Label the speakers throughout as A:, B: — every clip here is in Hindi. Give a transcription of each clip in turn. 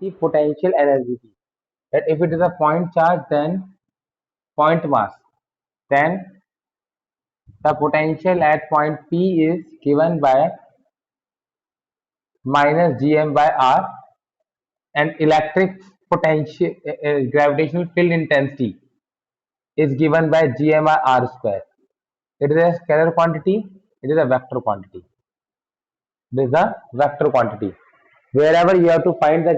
A: की पोटेंशियल एनर्जी की, that if it is a point charge then point mass, then the potential at point P is given by minus gm by r, and electric potential gravitational field intensity is given by gm by r square. It is a scalar quantity, it is a vector quantity. It is a vector quantity. Wherever you have to find the,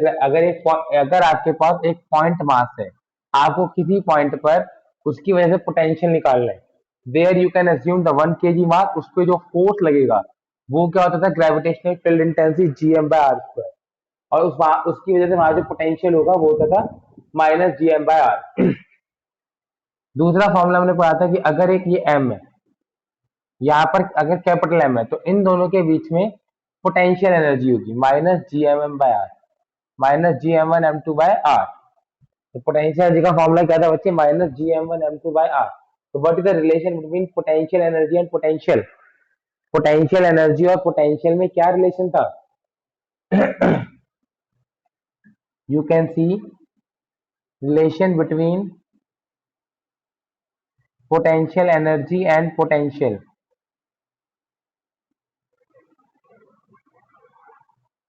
A: अगर आपके पास एक पॉइंट मास है, आपको किसी पॉइंट पर उसकी वजह से पोटेंशियल निकालना है, there you can assume the 1 kg mass, उस पर जो फोर्स लगेगा वो क्या होता था, gravitational field intensity GM by R square, और उसकी वजह से वहां जो पोटेंशियल होगा वो होता था माइनस जीएम बाय आर। दूसरा फॉर्मूला हमने पढ़ा था कि अगर एक ये एम है, यहाँ पर अगर कैपिटल एम है, तो इन दोनों के बीच में पोटेंशियल एनर्जी होगी minus G M M by R, minus G M one M two by R. तो पोटेंशियल एनर्जी का फॉर्मूला क्या था बच्चे, minus G M one M two by R. तो what is the relation between potential energy and potential, potential energy और पोटेंशियल में क्या रिलेशन था? You can see relation between potential energy and potential.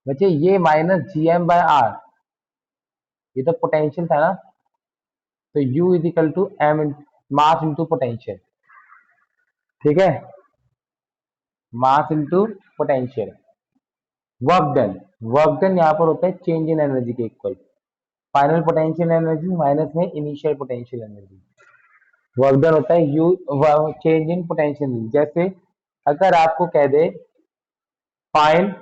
A: बच्चे ये minus G M by are, ये तो पोटेंशियल था ना, तो U is equal to M mass into potential, ठीक है, mass into potential. Work done, work done यहाँ पर होता है चेंज इन एनर्जी के equal, final potential energy minus में initial potential energy. Work done होता है U change in potential energy. जैसे अगर आपको कह दे find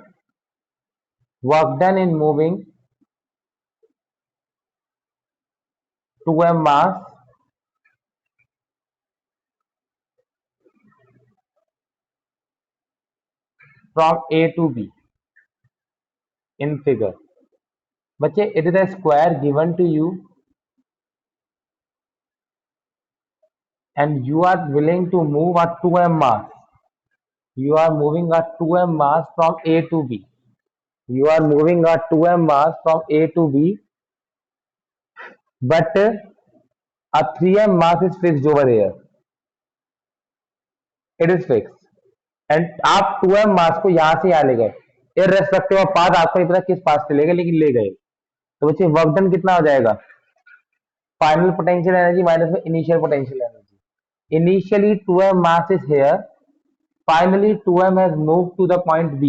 A: work done in moving 2m mass from A to B in figure, बच्चे it is a square given to you and you are willing to move a 2m mass, you are moving a 2m mass from A to B, you are moving a 2m mass from A to B, but a 3m mass is fixed over here, it is fixed, and आप 2m मास को यहां से यहां ले गए, इररेस्पेक्टिव ऑफ पाथ, आपको नहीं पता किस पाथ से ले गए लेकिन ले गए, तो बच्चे वर्क डन कितना हो जाएगा, फाइनल पोटेंशियल एनर्जी माइनस में initial potential energy. Initially 2m mass is here, finally 2m has moved to the point B,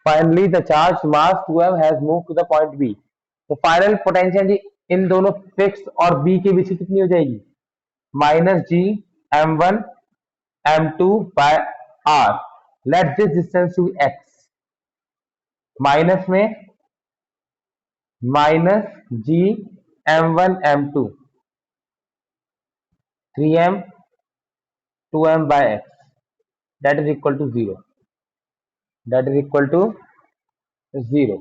A: finally the charged mass 2m has moved to the point B, तो फाइनल पोटेंशियल इन दोनों फिक्स और B के बीच की कितनी हो जाएगी, minus G M one M two by R, let this distance to X, minus में minus G M one M two 3m 2m by X, that is equal to 0, that is equal to 0।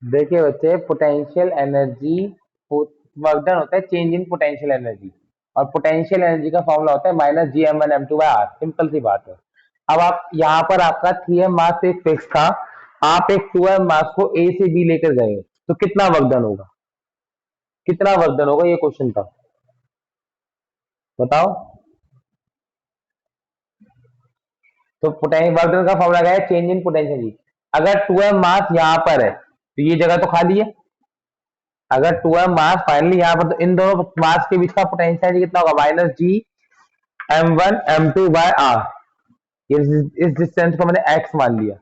A: देखिए बच्चे, पोटेंशियल एनर्जी वर्क डन होता है चेंज इन पोटेंशियल एनर्जी, और पोटेंशियल एनर्जी का फॉर्मूला होता है minus G M one M two by R, simple सी बात है। अब आप यहाँ पर आपका 3m मास एक फिक्स था, आप एक 2m मास को A से B लेकर गए, तो कितना वर्क डन होगा, कितना वर्क डन होगा, ये क्वेश्चन था, बताओ। तो पोटेंशियल वर्क डन का फॉर्मूला क्या है, चेंज इन पोटेंशियल एनर्जी। अगर 2m मास यहाँ पर है तो ये जगह तो खाली है, अगर 2m मास फाइनली यहाँ पर, तो इन दोनों मास के बीच का पोटेंशियल कितना होगा, minus G M one M two by R, इस डिस्टेंस को मैंने x मान लिया,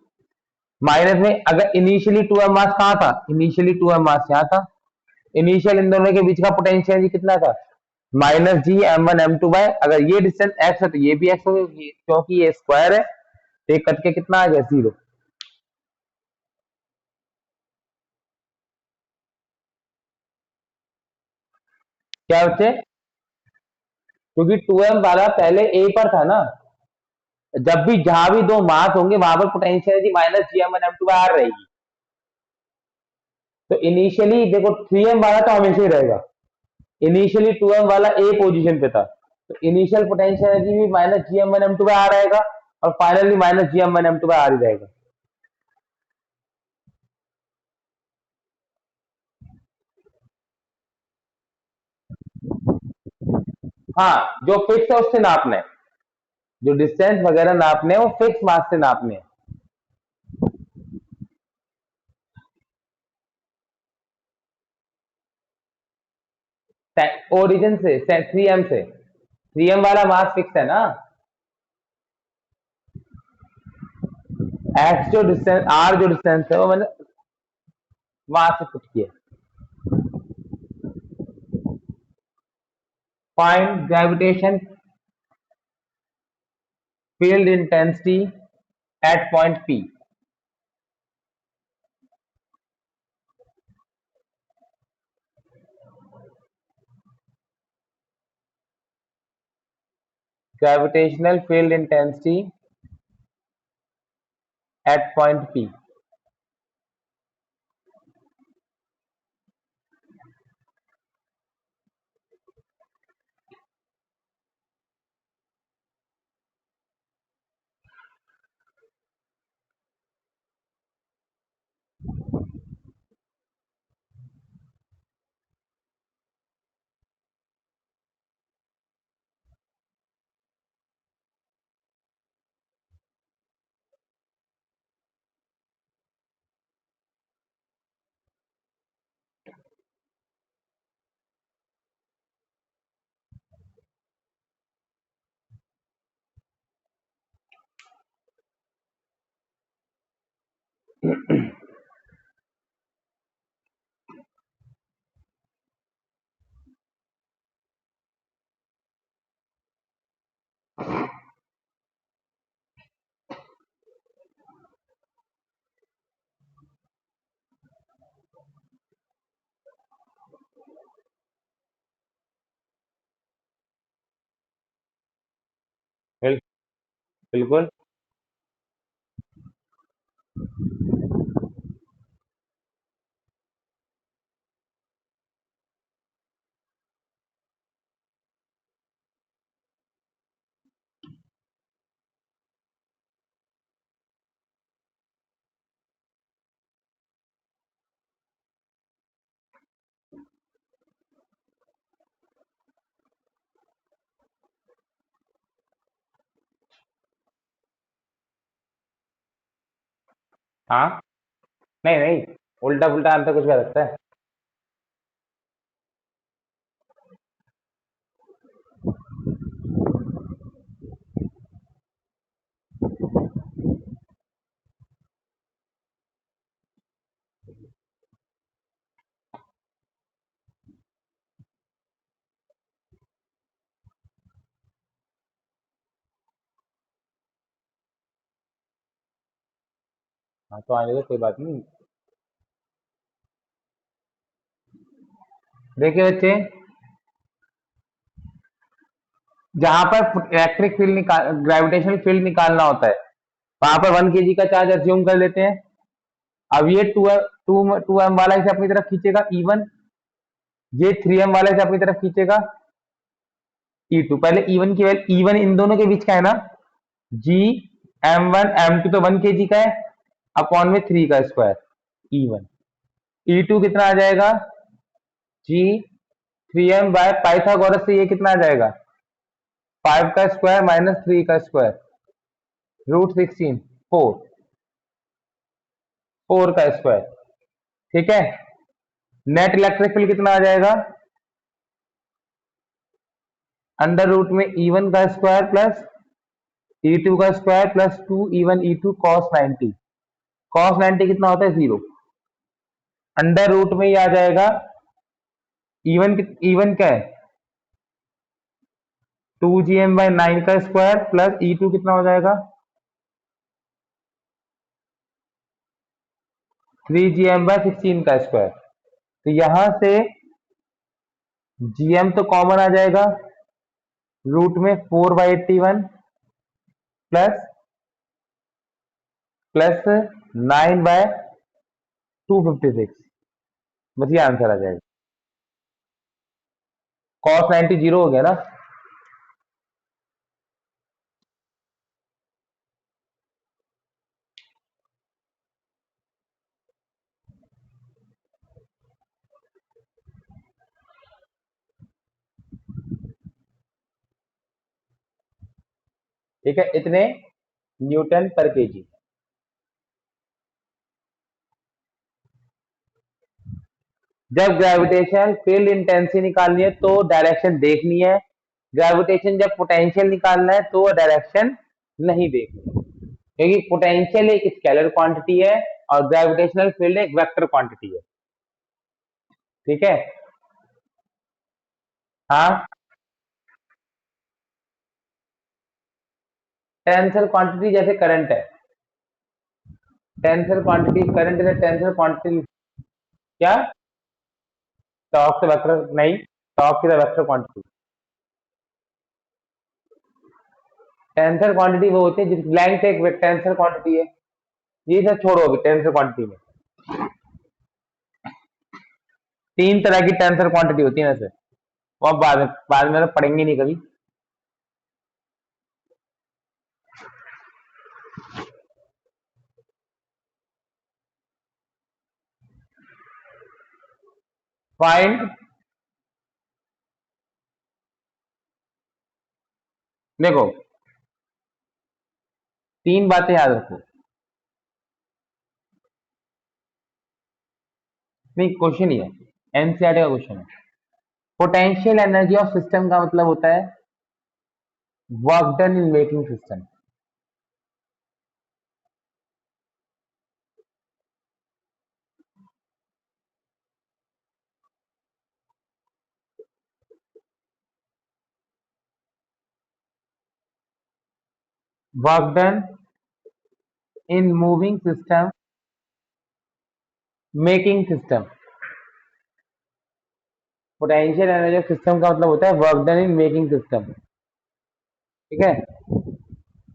A: माइनस में अगर इनिशियली 2m मास कहाँ था, इनिशियली 2m मास यहाँ था, इनिशियल इन दोनों के बीच का पोटेंशियल कितना था, minus G M one M two by, अगर ये डिस्टेंस x है तो ये भी x हो, क्योंकि ये स्क्वायर है, तो ये कट के कितना आ गया, 0। क्या बच्चे, क्योंकि 2m वाला पहले A पर था ना, जब भी जहां भी दो मास होंगे वहां पर पोटेंशियल एनर्जी माइनस Gm1m2r रहेगी। तो इनिशियली देखो 3m वाला तो हमेशा ही रहेगा, इनिशियली 2m वाला ए पोजीशन पे था, तो इनिशियल पोटेंशियल एनर्जी भी माइनस Gm1m2r आएगा और फाइनली माइनस Gm1m2r ही रहेगा। हाँ, जो फिक्स है उससे नापना है, जो डिस्टेंस वगैरह नापने हैं वो फिक्स मास से नापने हैं। ओरिजिन से 3m से, 3m वाला मास फिक्स है ना, एक्स जो डिस्टेंस आर जो डिस्टेंस है वो मैंने वहां से पुट किया। Find gravitation field intensity at point P. Gravitational field intensity at point P. बिल्कुल। हाँ, नहीं नहीं, उल्टा पुल्टा आंसर कुछ भी आ सकता है। हाँ तो आने दो, कोई बात नहीं। देखिए बच्चे, जहां पर इलेक्ट्रिक फील्ड निकाल ग्रेविटेशनल फील्ड निकालना होता है वहां पर 1 kg का चार्ज अज्यूम कर लेते हैं। अब ये टू एम वाला इसे अपनी तरफ खींचेगा E1, ये 3m वाला इसे अपनी तरफ खींचेगा E2। पहले E1 की वैल्यू, E1 इन दोनों के बीच का है ना, Gm1 M2 तो 1 kg का है, अपॉन में 3 का स्क्वायर E1। E2 कितना आ जाएगा, G 3m बाय पाइथागोरस से ये कितना आ जाएगा, 5 का स्क्वायर माइनस 3 का स्क्वायर √16, 4, 4 का स्क्वायर। ठीक है, नेट इलेक्ट्रिक फील्ड कितना आ जाएगा, अंडर रूट में E1 का स्क्वायर प्लस E2 का square plus 2 E1 E2 cos 90। cos 90 कितना होता है, 0। अंडर रूट में ही आ जाएगा E1 क्या है, 2Gm/9 का स्क्वायर प्लस E2 कितना हो जाएगा, 3Gm/16 का स्क्वायर। तो यहां से Gm तो कॉमन आ जाएगा, रूट में 4/81 प्लस प्लस 9/256, बस ये आंसर आ जाएगा। cos 90 जीरो हो गया ना। ठीक है, इतने न्यूटन पर केजी। जब ग्रेविटेशन फील्ड इंटेंसिटी निकालनी है तो डायरेक्शन देखनी है, ग्रेविटेशन जब पोटेंशियल निकालना है तो डायरेक्शन नहीं देखनी, क्योंकि पोटेंशियल एक स्केलर क्वांटिटी है और ग्रेविटेशनल फील्ड एक वेक्टर क्वांटिटी है। ठीक है। हाँ, टेंसर क्वांटिटी जैसे करंट है, tensor quantity current is tensor quantity. क्या? टॉर्क से वेक्टर नहीं, torque is vector quantity. Tensor quantity वो होती है जिस लेंथ एक टेंसर क्वांटिटी है। ये सब छोड़ो, अभी टेंसर क्वांटिटी में तीन तरह की टेंसर क्वांटिटी होती है वैसे, वो अब बाद में तो पढ़ेंगे नहीं कभी। फाइंड, देखो तीन बातें याद रखो। नहीं, क्वेश्चन ही है, एनसीईआरटी का क्वेश्चन है। पोटेंशियल एनर्जी ऑफ सिस्टम का मतलब होता है work done in making system. Work done in moving system, making system. Potential energy of system का मतलब होता है work done in making system. ठीक है।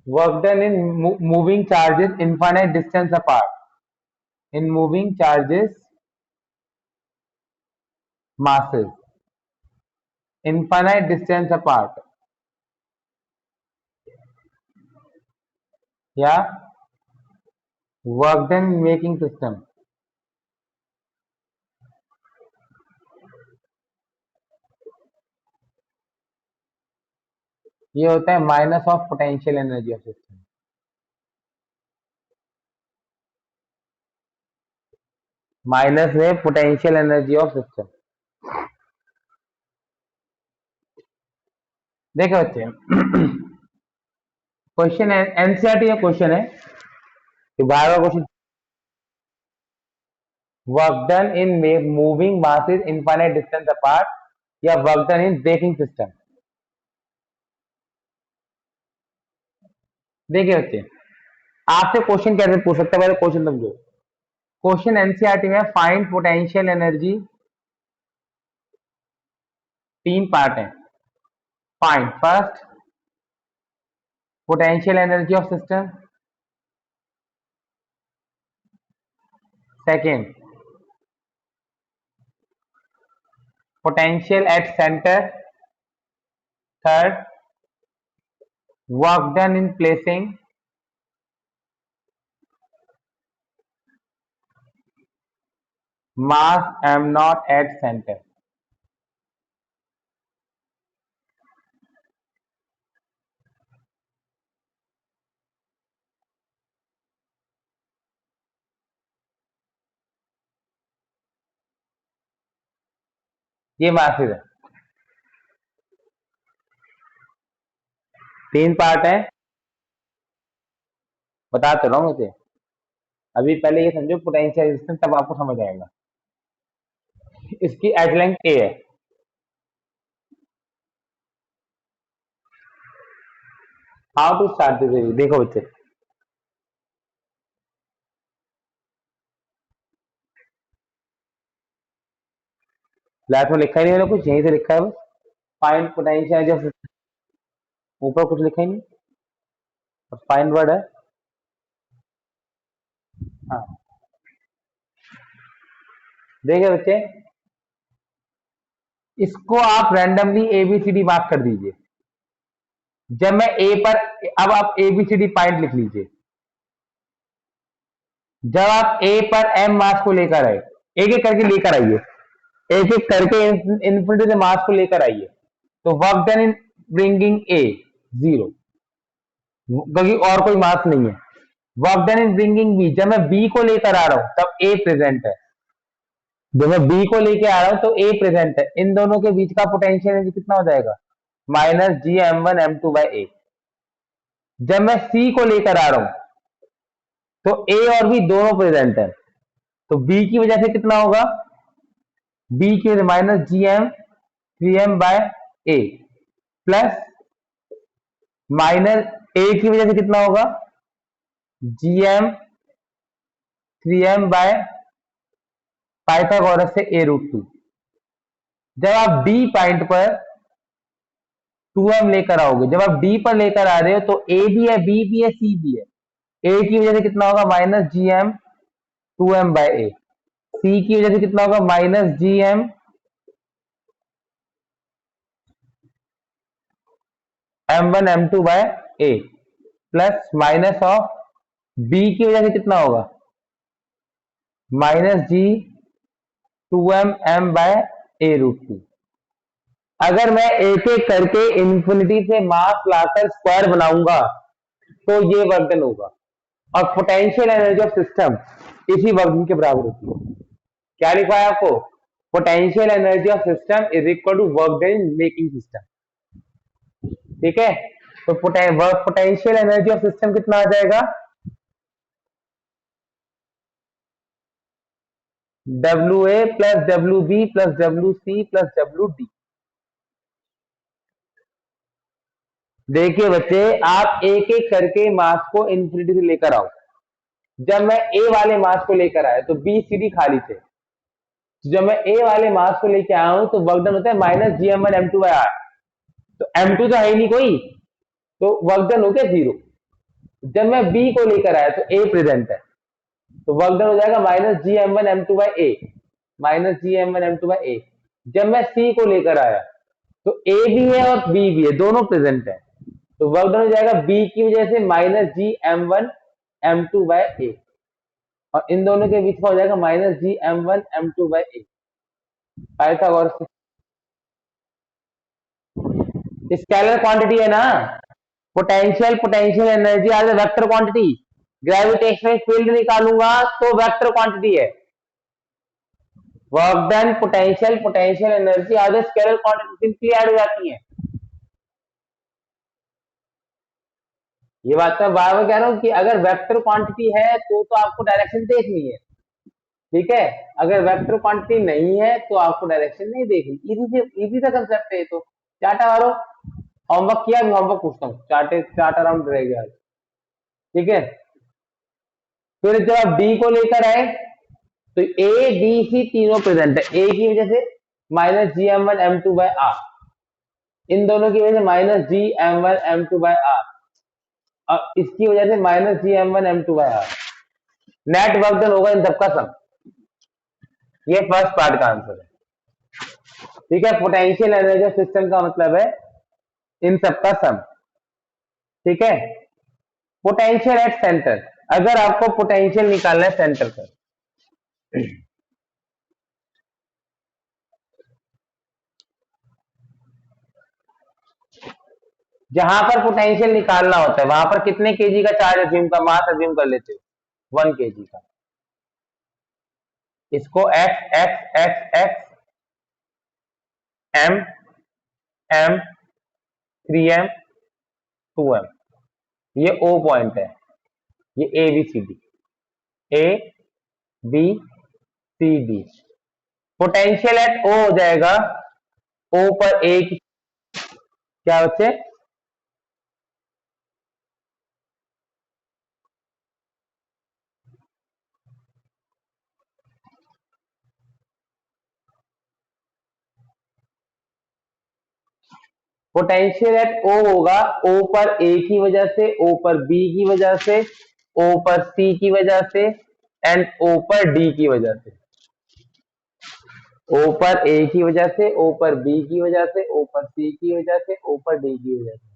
A: Work done in moving charges infinite distance apart, in moving charges masses infinite distance apart, या work done in making system. ये होता है minus of potential energy of system. Minus है पोटेंशियल एनर्जी ऑफ सिस्टम। देखो बच्चे, क्वेश्चन है एनसीईआरटी का क्वेश्चन है कि बार बार question, work done in moving masses infinite distance apart या work done in breaking system. देखिए बच्चे, आपसे क्वेश्चन कैसे पूछ सकते हैं, पहले क्वेश्चन समझो। क्वेश्चन एनसीईआरटी में फाइंड पोटेंशियल एनर्जी, तीन पार्ट है। Find first potential energy of system, second potential at center, third work done in placing mass m naught at center। ये मासेस है, तीन पार्ट है, बता तो रहा हूँ मुझे। अभी पहले ये समझो पोटेंशियल रेजिस्टेंस, तब आपको समझ आएगा। इसकी एज लेंथ ए है। हाउ टू स्टार्ट दिस, देखो बच्चे, लास्ट में लिखा ही नहीं, मैंने कुछ यहीं से लिखा है बस, फाइंड पोटेंशियल एनर्जी ऑफ, ऊपर कुछ लिखा ही नहीं। फाइंड वर्ड है। हाँ, देखिए बच्चे, इसको आप रैंडमली एबीसीडी मार्क कर दीजिए। जब मैं ए पर, अब आप एबीसीडी पॉइंट लिख लीजिए। जब आप ए पर एम मास को लेकर आए, एक एक करके लेकर आइए, एक एक करके इन्फिनिटी से मास को लेकर आइए, तो work done in bringing A 0, क्योंकि और कोई मास नहीं है। Work done in bringing B, जब मैं बी को लेकर आ रहा हूं तब ए प्रेजेंट है। जब मैं बी को लेके आ रहा हूं तो ए प्रेजेंट है। इन दोनों के बीच का पोटेंशियल एनर्जी कितना हो जाएगा? Minus G M one M two by A. जब मैं सी को लेकर आ रहा हूं तो ए और बी दोनों प्रेजेंट है, तो बी की वजह से कितना होगा? बी की वजह minus G M three M by A, plus minus A की वजह से कितना होगा? G M three M by Pythagoras से ए रूट टू। जब आप डी पॉइंट पर टू एम लेकर आओगे, जब आप डी पर लेकर आ रहे हो तो ए भी है, बी भी है, सी भी है। ए की वजह से कितना होगा? Minus G M two M by A. C की वजह से कितना होगा? Minus G M one M two by A, plus minus of B की वजह से कितना होगा? Minus G two M M by A root two. अगर मैं एक एक करके इंफिनिटी से मास लाकर स्क्वायर बनाऊंगा तो ये वर्क होगा, और पोटेंशियल एनर्जी ऑफ सिस्टम इसी वर्क के बराबर होती है। क्या लिखा है आपको? Potential energy of system is equal to work done in making system. ठीक है, तो पोटेंशियल एनर्जी ऑफ सिस्टम कितना आ जाएगा? W A plus W B plus W C plus W D. देखिए बच्चे, आप एक एक करके मास को इंफिनिटी से लेकर आओ। जब मैं ए वाले मास को लेकर आया तो बी सी डी खाली थे। जब मैं ए वाले मास को लेकर आया हूं तो वर्क डन होता है minus G M one M two by R. तो एम टू तो है ही नहीं कोई, तो वर्क डन हो गया 0। जब मैं बी को लेकर आया तो ए प्रेजेंट है, तो वर्क डन हो जाएगा minus G M one M two by A, minus G M one M two by A. जब मैं सी को लेकर आया तो ए भी है और बी भी है, दोनों प्रेजेंट है, तो वर्क डन हो जाएगा बी की वजह से minus G M one M two by A, और इन दोनों के बीच का हो जाएगा minus G M one M two by A. Pythagoras scalar quantity है ना। पोटेंशियल एनर्जी आज वेक्टर क्वांटिटी। ग्रेविटेशनल फील्ड निकालूंगा तो वेक्टर क्वांटिटी है। वर्क डन, पोटेंशियल एनर्जी आज स्केलर क्वांटिटी सिंपली ऐड हो जाती है। ये बात मैं बार बार कह रहा हूं कि अगर वेक्टर क्वांटिटी है तो आपको डायरेक्शन देखनी है। ठीक है, अगर वेक्टर क्वांटिटी नहीं है तो आपको डायरेक्शन नहीं देखनी। इजी सा कंसेप्ट है ये तो। चार्टा मारो। होमवर्क किया? मैं होमवर्क पूछता हूँ। चार्टा राउंड रह गया। ठीक है, फिर जब आप डी को लेकर आए तो ए बी सी तीनों प्रेजेंट है। ए की वजह से minus G M one M two by R, इन दोनों की वजह से minus G M one M two by R, और इसकी वजह से minus G M one M two by R. Net work done होगा इन सबका सम। ये फर्स्ट पार्ट का आंसर है। ठीक है, पोटेंशियल एनर्जी सिस्टम का मतलब है इन सबका सम। ठीक है, पोटेंशियल एट सेंटर, अगर आपको पोटेंशियल निकालना है सेंटर पर, जहां पर पोटेंशियल निकालना होता है वहां पर कितने केजी का चार्ज अज्यूम का मास अज्यूम कर लेते हो? 1 kg का। इसको X X X X M M three M two M, ये ओ पॉइंट है, ये A B C D, A B C D. Potential at O हो जाएगा, ओ पर ए की क्या बच्चे? पोटेंशियल एट ओ होगा ओ पर ए की वजह से, ओ पर बी की वजह से, ओ पर सी की वजह से एंड ओ पर डी की वजह से। ओ पर ए की वजह से, ओ पर बी की वजह से, ओ पर सी की वजह से, ओ पर डी की वजह से।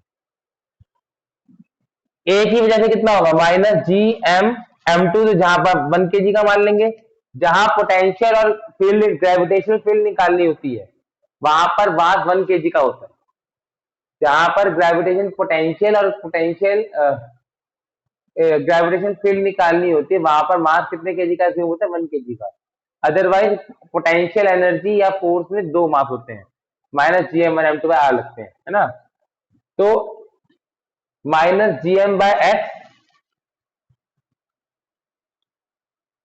A: ए की वजह से कितना होगा minus G M M two, तो जहां पर 1 kg का मान लेंगे, जहां पोटेंशियल और फील्ड ग्रेविटेशनल फील्ड निकालनी होती है वहां पर मास 1 kg का होता है। जहां पर ग्रेविटेशन पोटेंशियल और पोटेंशियल ग्रेविटेशन फील्ड निकालनी होती है वहां पर मास कितने केजी का assume होता है 1 kg का। अदरवाइज पोटेंशियल एनर्जी या फोर्स में दो मास होते हैं, minus G M M two by R लगते हैं, है ना। तो minus G M by X,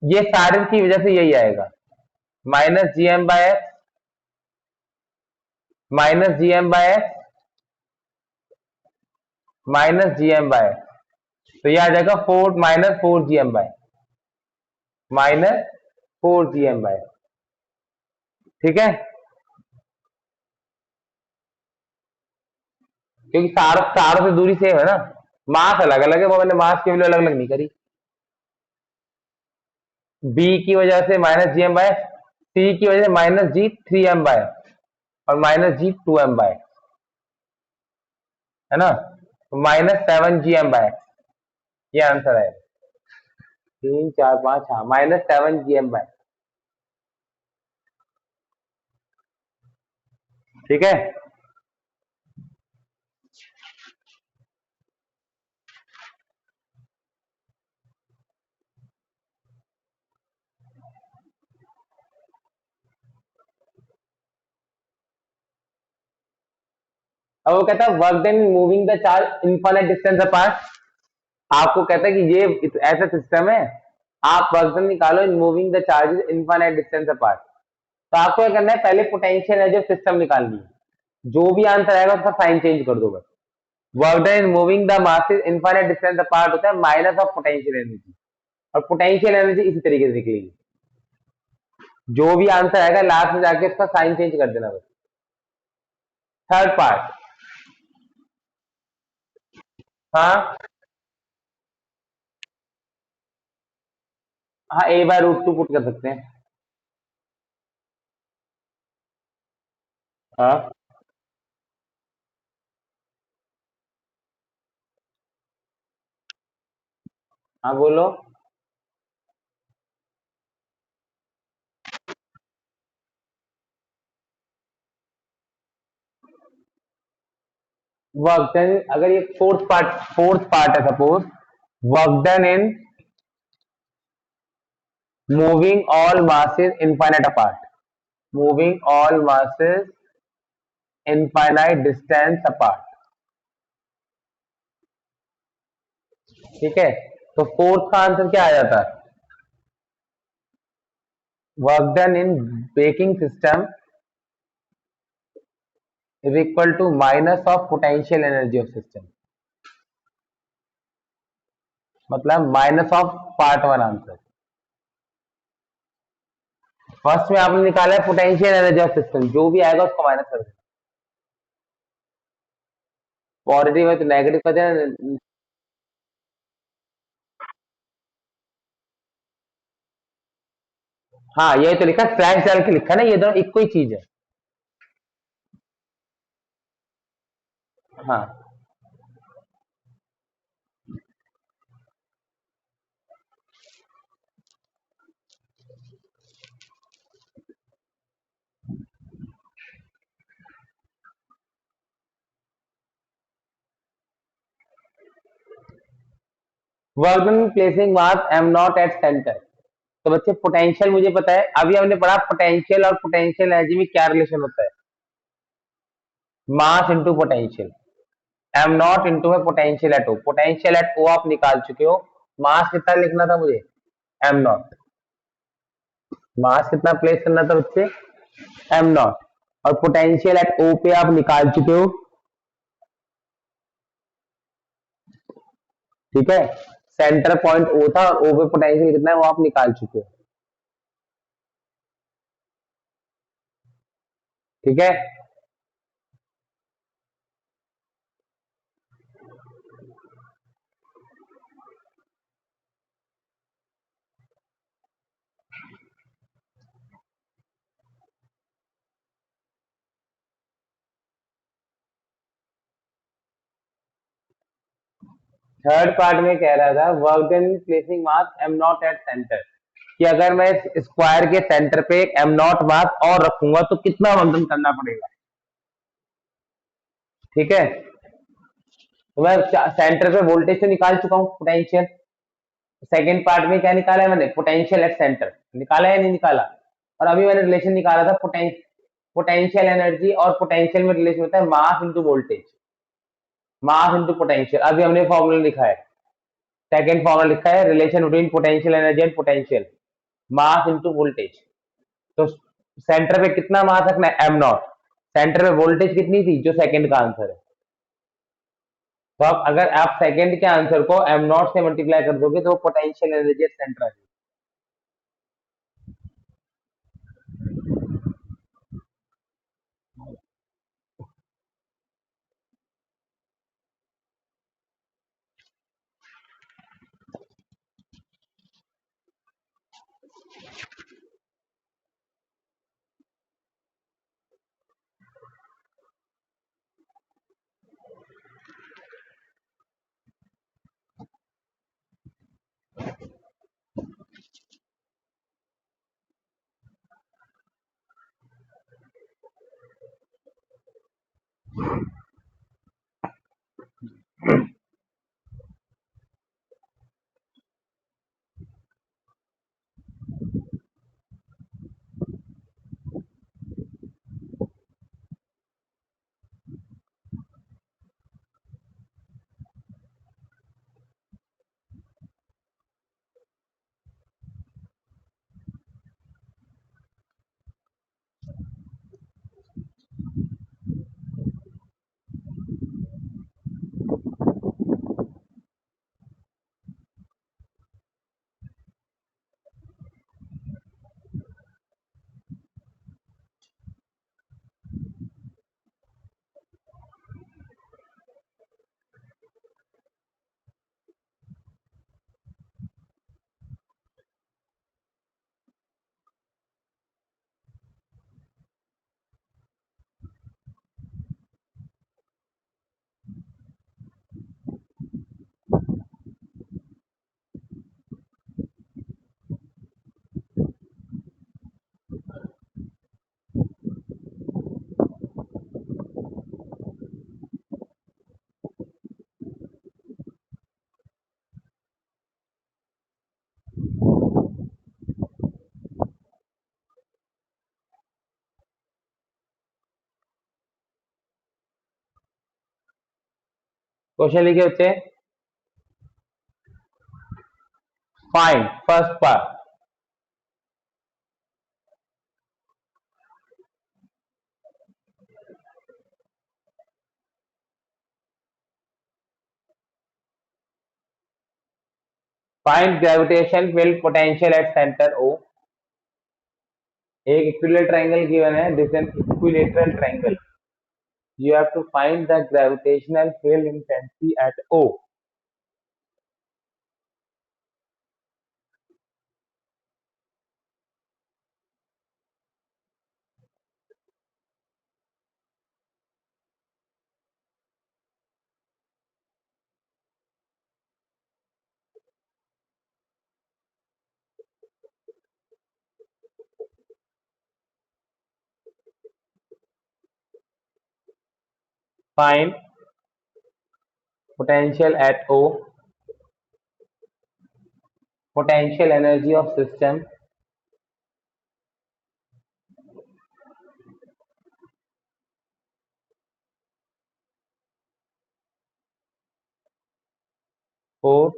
A: ये सारे की वजह से यही आएगा, minus G M by X, minus G M by X, minus G M by, तो ये आ जाएगा -4 G M by, -4 G M by. ठीक है, क्योंकि तारों से दूरी सेम है ना, मास अलग अलग है, वो मैंने मास की वैल्यू अलग अलग नहीं करी। बी की वजह से -gm/, सी की वजह से -g3m/, और -g2m/, है ना, तो -7gm/, ये आंसर है। 3 4 5, हाँ -7gm/। ठीक है, अब वो कहता है work done moving the charge infinite distance apart. आपको कहता है कि ये ऐसा सिस्टम है, आप वर्क डन निकालो in moving the charges infinite distance apart. तो आपको क्या करना है, पहले पोटेंशियल एनर्जी ऑफ सिस्टम निकालनी है, जो भी आंसर आएगा उसका साइन चेंज कर दो बस। Work done in moving the masses infinite distance apart होता है माइनस ऑफ पोटेंशियल एनर्जी, और पोटेंशियल एनर्जी इसी तरीके से निकलेगी। जो भी आंसर आएगा लास्ट में जाके उसका साइन चेंज कर देना बस। थर्ड पार्ट, हाँ हाँ, a/√2 पुट कर सकते हैं। हाँ हाँ, बोलो। वर्क डन, अगर ये फोर्थ पार्ट है suppose, work done in moving all masses infinite apart, moving all masses infinite distance apart। ठीक है, तो फोर्थ का आंसर क्या आ जाता है, work done in breaking system is equal to minus of potential energy of system, मतलब minus of part one answer. First में आपने निकाला है पोटेंशियल एनर्जी ऑफ सिस्टम, जो भी आएगा उसको माइनस कर देना, पॉजिटिव है तो नेगेटिव कर देना। हाँ, ये तो लिखा स्लैश डाल के लिखा ना, ये दोनों एक कोई चीज है। हाँ, work done placing mass am not at centre. तो बच्चे पोटेंशियल मुझे पता है, अभी हमने पढ़ा पोटेंशियल और पोटेंशियल एनर्जी में क्या रिलेशन होता है, mass into potential. M not into है potential at O, potential at O आप निकाल चुके हो, मास कितना लिखना था मुझे, एम नॉट, मास कितना प्लेस करना था बच्चे, एम नॉट, और पोटेंशियल एट ओ पे आप निकाल चुके हो। ठीक है, सेंटर पॉइंट ओ था और ओ पे पोटेंशियल कितना है वो आप निकाल चुके हो। ठीक है, थर्ड पार्ट में कह रहा था work done in placing mass am not at centre, कि अगर मैं स्क्वायर के सेंटर पे एक एम नॉट मास और रखूंगा तो कितना वर्क डन करना पड़ेगा। ठीक है, तो मैं सेंटर पे वोल्टेज तो निकाल चुका हूँ, पोटेंशियल। सेकेंड पार्ट में क्या निकाला है मैंने, पोटेंशियल एट सेंटर निकाला है या नहीं निकाला। और अभी मैंने रिलेशन निकाला था पोटेंशियल एनर्जी, और पोटेंशियल में रिलेशन होता है मास इंटू वोल्टेज, मास इंटू पोटेंशियल। अभी हमने फॉर्मूला लिखा है, सेकेंड फॉर्मूला लिखा है, relation between potential energy and potential, mass into voltage. तो सेंटर पे कितना मास रखना है, एम नॉट। सेंटर पे वोल्टेज कितनी थी, जो सेकंड का आंसर है। तो अब अगर आप सेकंड के आंसर को एम नॉट से मल्टीप्लाई कर दोगे तो पोटेंशियल एनर्जी सेंटर आ जाएगी। क्वेश्चन लिखे बच्चे, find first part, find gravitation field potential at centre O. एक इक्विलेटरल ट्रायंगल गिवन है, this an equilateral triangle, you have to find the gravitational field intensity at O. Find potential at O, potential energy of system, O,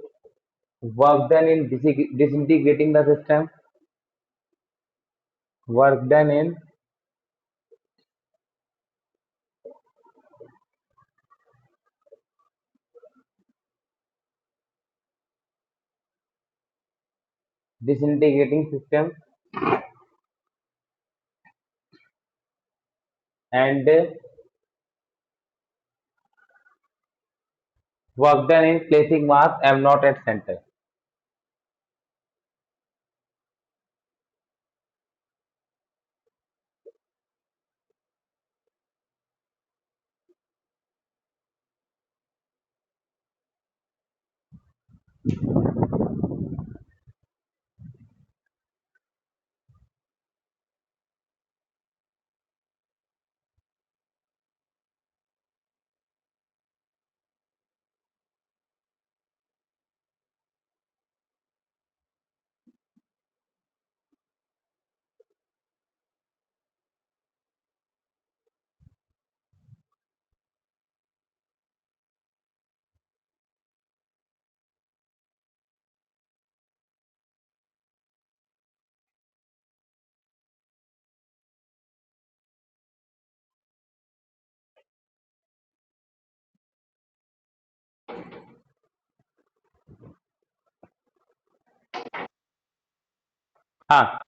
A: work done in disintegrating the system, work done in disintegrating system, and work done in placing mass m naught at center. हाँ।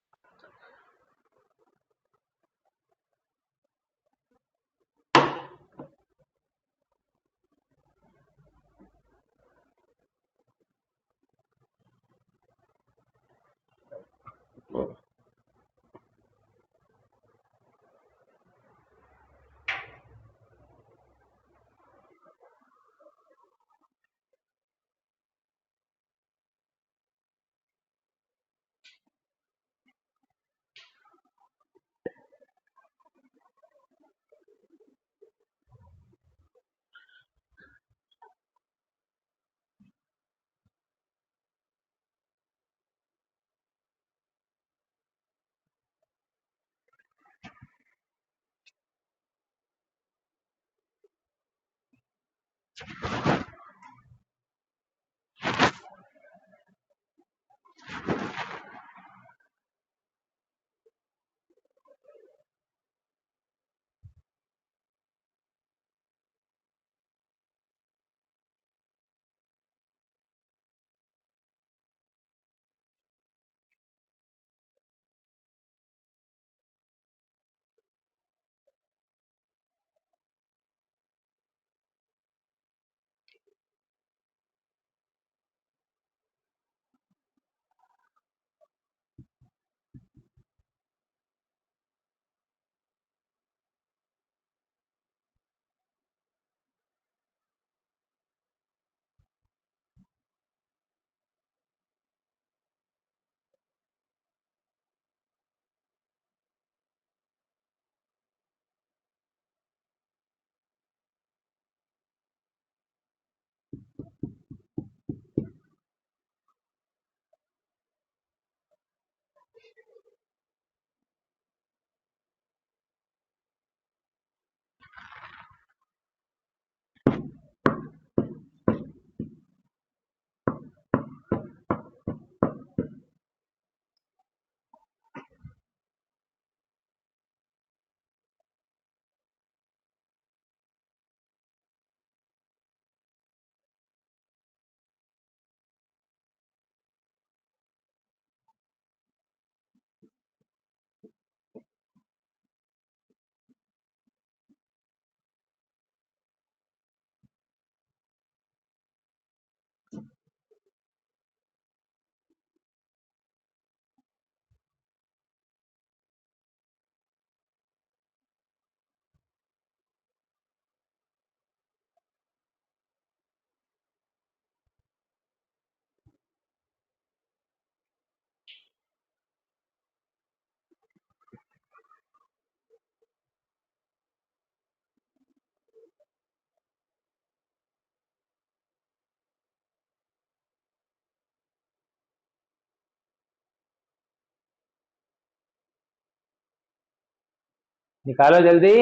A: निकालो जल्दी।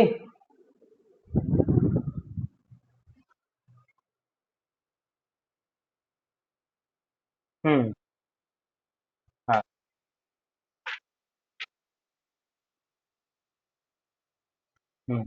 A: हम्म। हाँ। हम्म।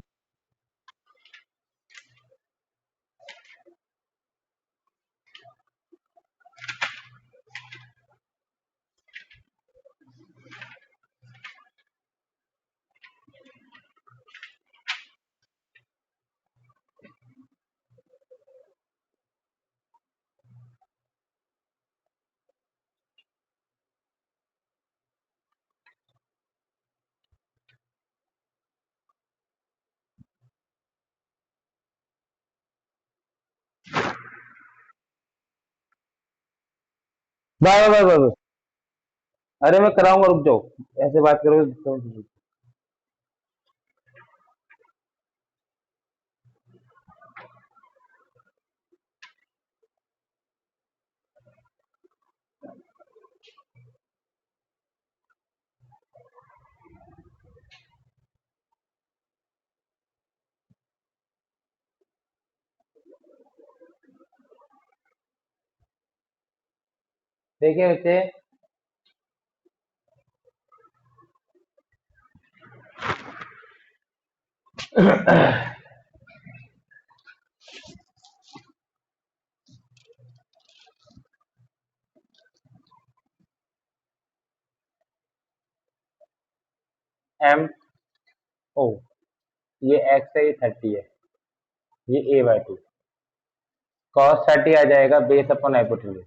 A: Bye bye bye bye. अरे मैं कराऊंगा, रुक जाओ। ऐसे बात करो तो। देखिए बच्चे, एम ओ, ये एक्स है, ये 30 है, ये a/2 cos 30 आ जाएगा बेस अपॉन हाइपोटेन्यूज।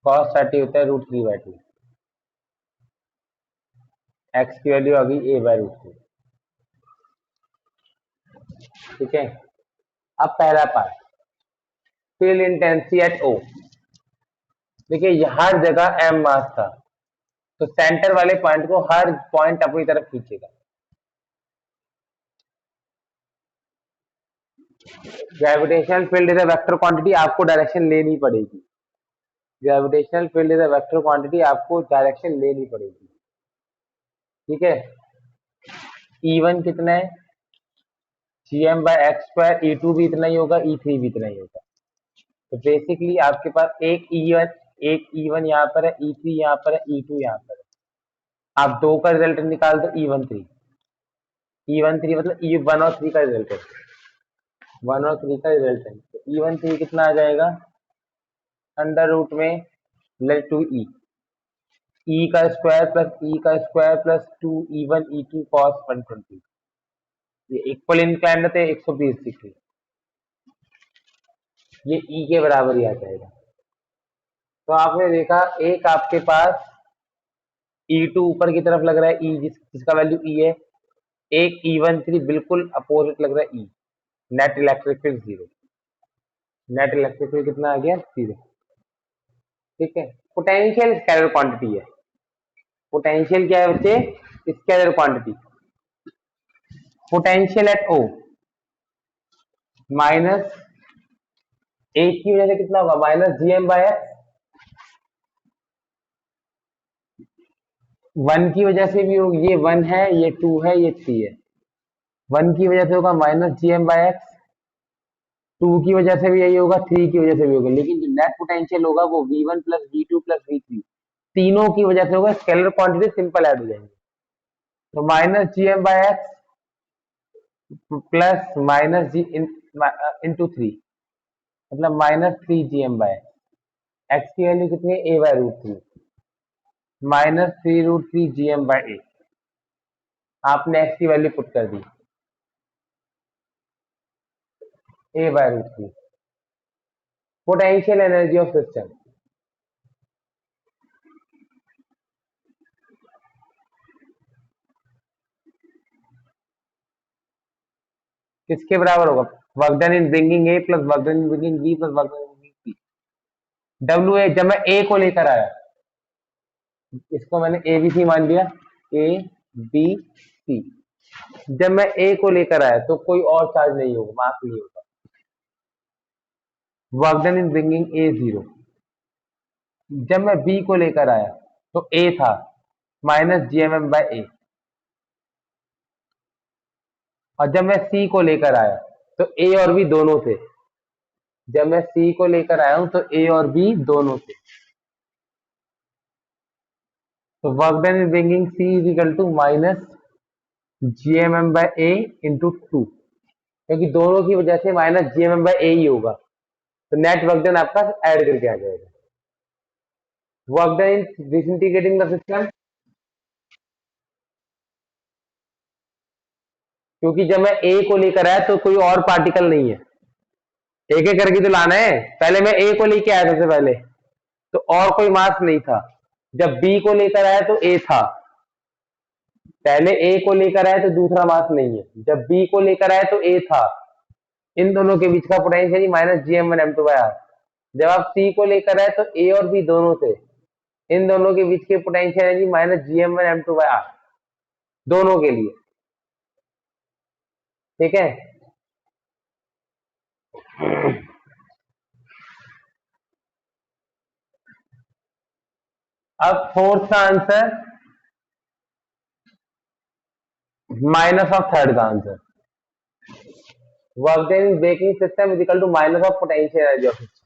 A: cos 30 होता है √3/2। एक्स की वैल्यू आ गई a/√3। ठीक है, अब पहला पार्ट, फील्ड इंटेंसिटी एट ओ। देखिए हर जगह एम मास था, तो सेंटर वाले पॉइंट को हर पॉइंट अपनी तरफ खींचेगा। Gravitational field is a vector quantity, आपको डायरेक्शन लेनी पड़ेगी। Gravitational field is a vector quantity, आपको डायरेक्शन लेनी पड़ेगी। ठीक है, E1 कितना है, gm/x², E2 भी इतना ही होगा, E3 भी इतना ही होगा। तो बेसिकली आपके पास एक E1 यहाँ पर है, E3 यहाँ पर है, E2 यहाँ पर है। आप दो का रिजल्ट निकाल दो, E13 मतलब E1 और 3 का रिजल्ट है, 1 और 3 का रिजल्ट है। तो E13 कितना आ जाएगा, अंडर रूट में लेट 2E, E का स्क्वायर प्लस E का square plus 2E1 E2 cos 120। ये इक्वल इंक्लाइंड थे 120 डिग्री, ये E के बराबर ही आ जाएगा। तो आपने देखा एक आपके पास E2 ऊपर की तरफ लग रहा है, E जिसका वैल्यू E है, एक E13 बिल्कुल अपोजिट लग रहा है E। Net electric field 0, net electric field कितना आ गया, 0। ठीक है, पोटेंशियल स्केलर क्वांटिटी है। पोटेंशियल क्या है बच्चे, scalar quantity. Potential at O minus एक की वजह से कितना होगा, -gm/x। 1 की वजह से भी होगी, ये 1 है, ये 2 है, ये 3 है। 1 की वजह से होगा -gm/x, 2 की वजह से भी यही होगा, 3 की वजह से भी होगा। लेकिन जो नेट पोटेंशियल होगा वो V1 plus V2 plus V3 तीनों की वजह से होगा। स्केलर क्वांटिटी सिंपल ऐड हो जाएंगे। तो -gm/x प्लस -g इंटू 3 मतलब -3gm/x। एक्स की वैल्यू कितनी है, a/√3 -3√3gm/a। आपने एक्स की वैल्यू पुट कर दी, a/√3। Potential energy of system, किसके बराबर होगा, work done in bringing A plus work done in bringing B plus work done in bringing C. W जब मैं ए को लेकर आया, इसको मैंने ए बी सी मान लिया, ए बी सी। जब मैं ए को लेकर आया तो कोई और चार्ज नहीं होगा, मास नहीं होगा। Work done in bringing A 0। जब मैं बी को लेकर आया तो ए था -gmm/a, और जब मैं सी को लेकर आया तो ए और बी दोनों थे। जब मैं सी को लेकर आया हूं तो ए और बी दोनों थे। तो work done in bringing C is equal to -gmm/a into 2, क्योंकि दोनों की वजह से -gmm/a ही होगा। तो नेट वर्क डन आपका ऐड करके आ जाएगा। Work done in disintegrating the system, क्योंकि जब मैं ए को लेकर आया तो कोई और पार्टिकल नहीं है, एक एक करके तो लाना है। पहले मैं ए को लेके आया सबसे पहले, तो और कोई मास नहीं था। जब बी को लेकर आया तो ए था, पहले ए को लेकर आया तो दूसरा मास नहीं है। जब बी को लेकर आया तो ए था। इन दोनों के बीच का पोटेंशियल -gm1m2/r। जब आप सी को लेकर आए तो ए और बी दोनों थे, इन दोनों के बीच के पोटेंशियल एनर्जी -gm1m2/r, दोनों के लिए। ठीक है, अब फोर्थ का आंसर माइनस ऑफ थर्ड का answer, work done in breaking system is equal to minus of potential energy of system.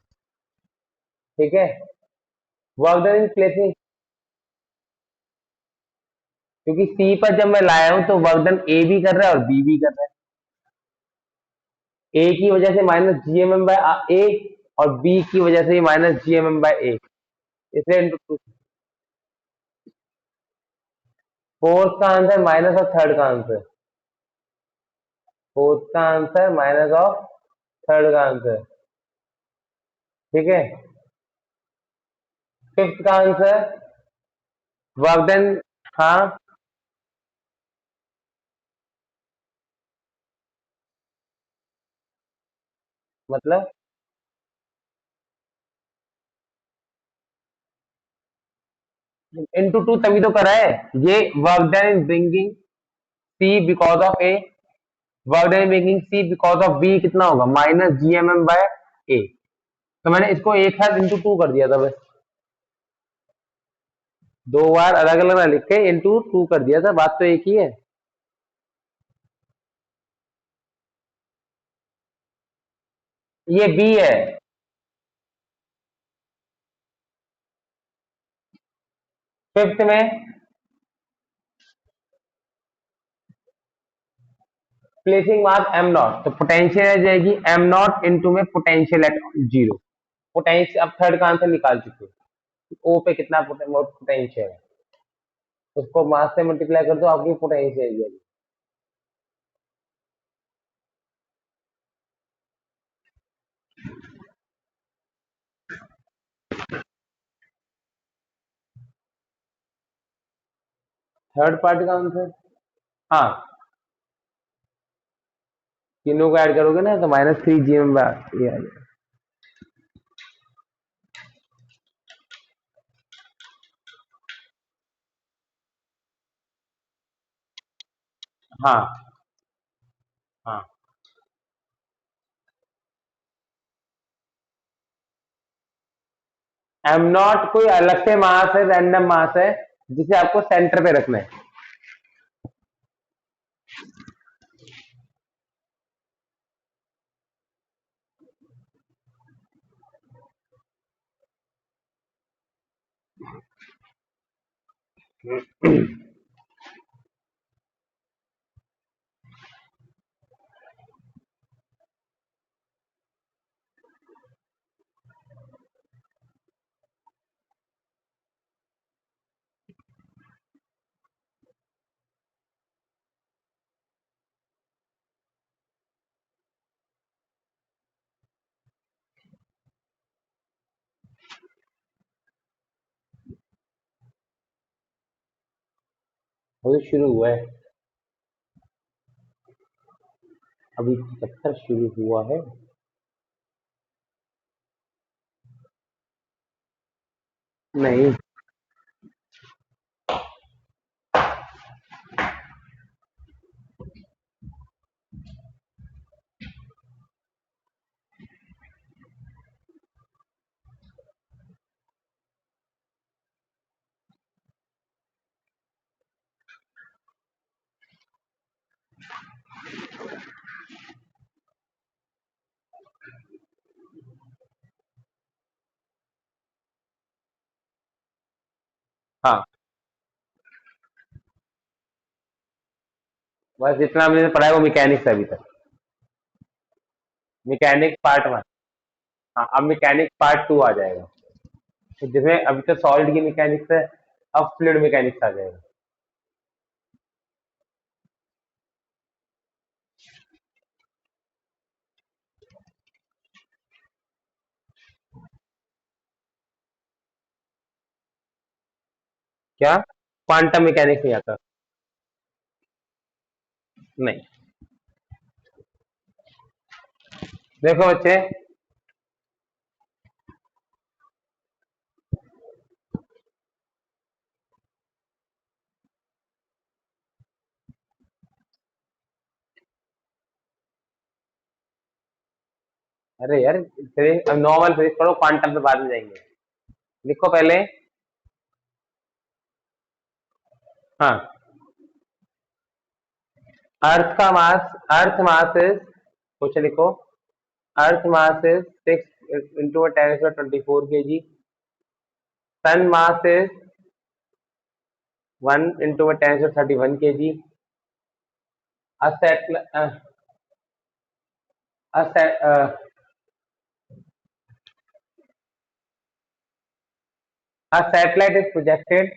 A: ठीक है, वर्क डन इन प्लेसिंग, क्योंकि सी पर जब मैं लाया हूं तो वर्क डन ए भी कर रहा है और बी भी कर रहा है। ए की वजह से -gmm/a और बी की वजह से -gmm/a, इसलिए इंटू 2। फोर्थ का आंसर माइनस और थर्ड का आंसर, फोर्थ का आंसर माइनस ऑफ थर्ड का आंसर, ठीक है। फिफ्थ का आंसर वर्क डन, हाँ मतलब इंटू टू तभी तो करा है। ये work done in bringing C because of A, work done in bringing C because of B कितना होगा minus G M M by A. तो मैंने इसको एक साथ इंटू टू कर दिया था बस, दो बार अलग अलग ना लिख के इंटू टू कर दिया था, बात तो एक ही है। ये बी है। फिफ्थ में प्लेसिंग मास एम नॉट, तो पोटेंशियल आ जाएगी एम नॉट इंटू में पोटेंशियल एट जीरो। पोटेंशियल अब थर्ड का आंसर निकाल चुके हो, ओ पे कितना पोटेंशियल है, उसको मास से मल्टीप्लाई कर दो, आपकी पोटेंशियल आ जाएगी। थर्ड पार्ट का आंसर, हाँ तीनों को ऐड करोगे ना तो माइनस थ्री जी एम ये आ जाएगा। हाँ हाँ, एम नॉट कोई अलग से मास है, रैंडम मास है जिसे आपको सेंटर पे रखना है। वो तो शुरू हुआ है, अभी चैप्टर शुरू हुआ है। नहीं, हाँ बस जितना हमने पढ़ा है वो मैकेनिक्स है अभी तक, मैकेनिक्स पार्ट वन। हाँ अब मैकेनिक्स पार्ट टू आ जाएगा, तो जिसमें अभी तो सॉलिड की मैकेनिक्स है, अब फ्लूइड मैकेनिक्स आ जाएगा। क्या क्वांटम मैकेनिक्स नहीं आता? नहीं, देखो बच्चे, अरे यार फिजिक्स अब नॉर्मल फिजिक्स पढ़ो, क्वांटम पे बाद में जाएंगे। लिखो पहले, हाँ अर्थ मास इज, क्वेश्चन लिखो, earth mass is 6 into 10 to the 24 kg, sun mass is 1 into 10 to the 31 kg, a set a set a satellite is projected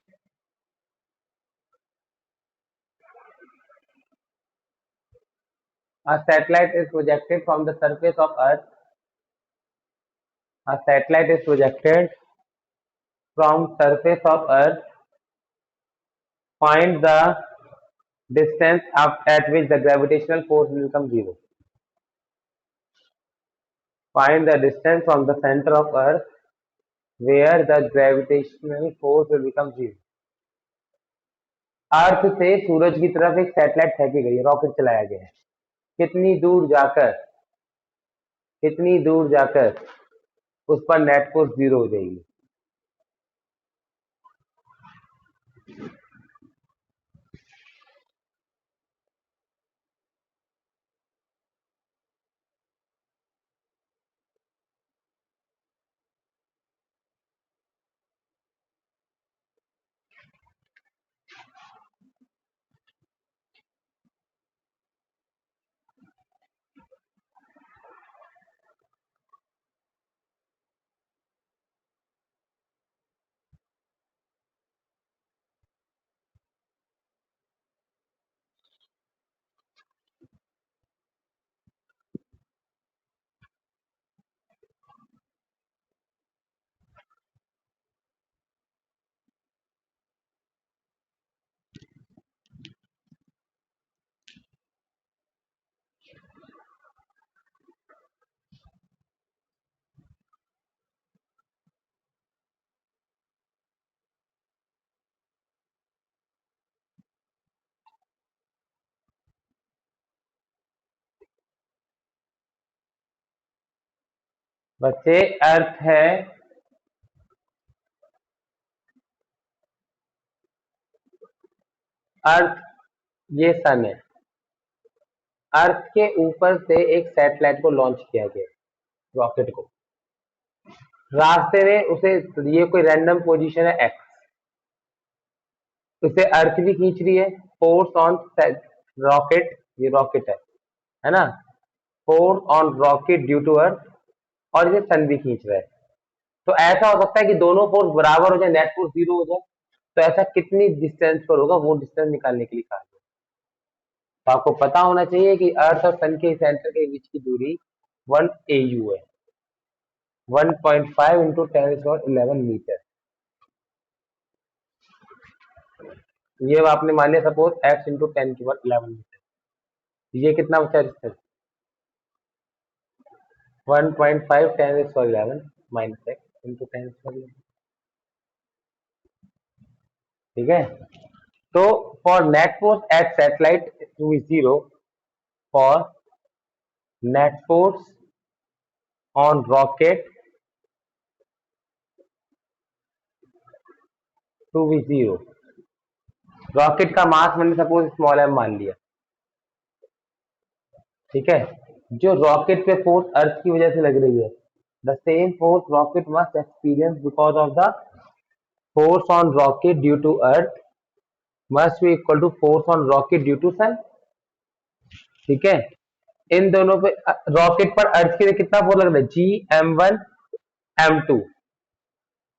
A: A satellite is projected from the surface of Earth. A satellite is projected from surface of Earth. Find the distance up at which the gravitational force will become zero. Find the distance from the center of Earth where the gravitational force will become zero. अर्थ से सूरज की तरफ एक सैटेलाइट फेंकी गई है, रॉकेट चलाया गया है. कितनी दूर जाकर उस पर नेट फोर्स जीरो हो जाएगी. बच्चे अर्थ है, अर्थ ये सन है. अर्थ के ऊपर से एक सैटेलाइट को लॉन्च किया गया, रॉकेट को. रास्ते में उसे, ये कोई रैंडम पोजीशन है एक्स, उसे अर्थ भी खींच रही है. फोर्स ऑन रॉकेट, ये रॉकेट है ना. Force on rocket due to earth, और ये सन भी खींच रहा है. तो ऐसा हो सकता है कि दोनों फोर्स बराबर हो जाए, नेट फोर्स जीरो हो जाए. तो ऐसा कितनी डिस्टेंस पर होगा, वो डिस्टेंस निकालने के लिए कहा गया. तो आपको पता होना चाहिए कि अर्थ और सन के सेंटर के बीच की दूरी 1 AU है, 1.5 इंटू 10⁻11 मीटर. ये आपने मान लिया सपोज x इंटू 10⁻11 मीटर. ये कितना बचा डिस्टेंस? 1.5 10⁻11 minus x into 10⁻11. ठीक है. तो for net force at satellite to is zero, for net force on rocket to be zero. Rocket का मास मैंने सपोज स्मॉल m मान लिया. ठीक है. जो रॉकेट पे फोर्स अर्थ की वजह से लग रही है, the same force rocket must experience because of the force on rocket due to earth must be equal to force on rocket due to sun. ठीक है. इन दोनों पे रॉकेट पर अर्थ के लिए कितना फोर्स लग रहा है? Gm1 m2.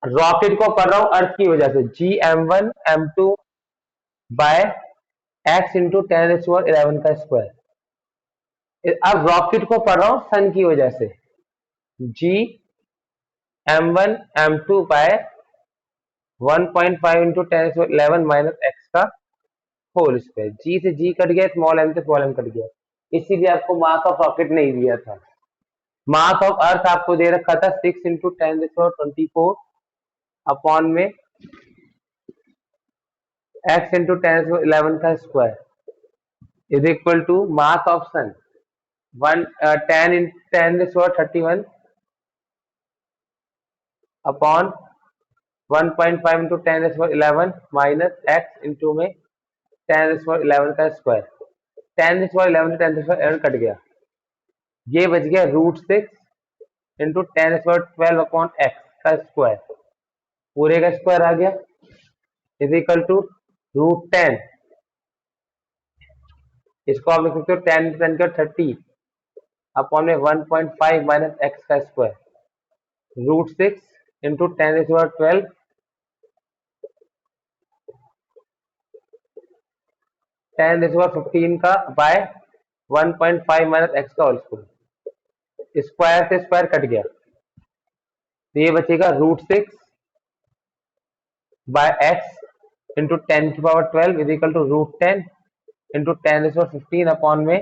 A: रॉकेट को कर रहा हूं अर्थ की वजह से, Gm1 m2 bye x into 10⁻11 का स्क्वायर. अब रॉकेट को कर रहा हूं सन की वजह से, Gm1 m2 by 1.5 into 10⁻11 minus x का होल स्क्वायर. G से G कट गया, स्मॉल m से स्मॉल m कट गया. इसीलिए आपको मास ऑफ रॉकेट नहीं दिया था. मास ऑफ अर्थ आपको दे रखा था 6 इंटू 10⁻24 अपॉन में x इंटू 10⁻11 का square is equal to mass of sun 10 into 10⁻31 upon 1.5 into 10⁻11 minus x into में 10⁻11 का स्क्वायर. 10⁻11 से 10⁻11 कट गया, ये बच गया √6 इंटू 10⁻12 अपॉन x का स्क्वायर. पूरे का स्क्वायर आ गया इज इक्वल टू √10. इसको आप लिख सकते हो 10 इंटू 10 का 30 अपॉन में 1.5 माइनस x का स्क्वायर. √6 इंटू 10⁻12 10⁻15 का बाय 1.5 माइनस एक्स का होल स्क्वायर, स्क्वायर से स्क्वायर कट गया तो ये बचेगा √6 by X into 10⁻12 is equal to √10 into 10⁻15 upon में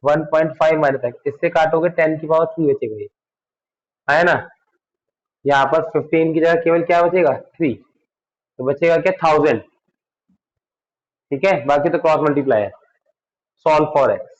A: 1.5 माइनस एक्स। इससे काटोगे 10⁻3 बचेगा ये, है ना। यहाँ पर 15 की जगह केवल क्या बचेगा 3, तो बचेगा क्या 1000। ठीक है, बाकी तो क्रॉस मल्टीप्लाई है। Solve for x.